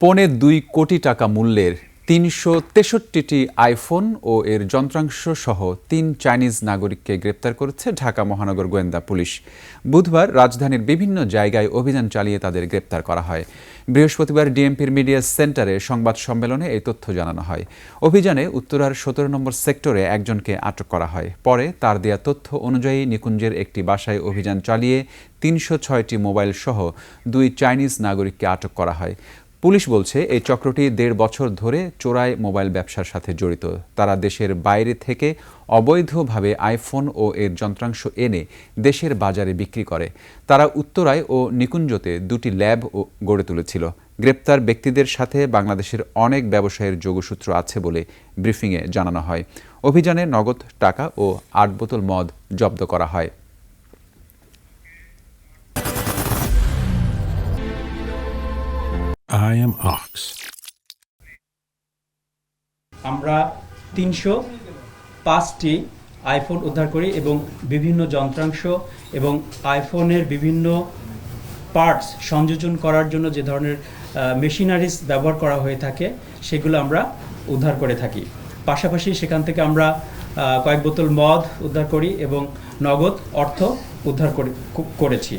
পৌনে ২ কোটি টাকা মূল্যের ৩৬৩টি আইফোন ও এর যন্ত্রাংশ সহ ৩ চাইনিজ নাগরিককে গ্রেপ্তার করেছে ঢাকা মহানগর গোয়েন্দা পুলিশ। বুধবার রাজধানীর বিভিন্ন জায়গায় অভিযান চালিয়ে তাদের গ্রেপ্তার করা হয়। বৃহস্পতিবার ডিএমপির মিডিয়া সেন্টারে সংবাদ সম্মেলনে এই তথ্য জানানো হয়। অভিযানে উত্তরার ১৭ নম্বর সেক্টরে একজনকে আটক করা হয়। পরে তার দেয়া তথ্য অনুযায়ী নিকুঞ্জের একটি বাসায় অভিযান চালিয়ে ৩০৬টি মোবাইল সহ ২ চাইনিজ নাগরিককে আটক করা হয়। পুলিশ বলছে এই চক্রটি ১.৫ বছর ধরে চোরাই মোবাইল ব্যবসার সাথে জড়িত। তারা দেশের বাইরে থেকে অবৈধভাবে আইফোন ও এর যন্ত্রাংশ এনে দেশের বাজারে বিক্রি করে। তারা উত্তরায় ও নিকুঞ্জতে ২টি ল্যাব গড়ে তুলেছিল। গ্রেপ্তার ব্যক্তিদের সাথে বাংলাদেশের অনেক ব্যবসায়ের যোগসূত্র আছে বলে ব্রিফিংয়ে জানানো হয়। অভিযানে নগদ টাকা ও ৮ বোতল মদ জব্দ করা হয়। I am Ox. আমরা ৩০৫টি আইফোন উদ্ধার করি এবং বিভিন্ন যন্ত্রাংশ এবং আইফোনের বিভিন্ন পার্টস সংযোজন করার জন্য যে ধরনের মেশিনারিজ ব্যবহার করা হয়ে থাকে সেগুলো আমরা উদ্ধার করে থাকি। পাশাপাশি সেখান থেকে আমরা কয়েক বোতল মদ উদ্ধার করি এবং নগদ অর্থ উদ্ধার করেছি।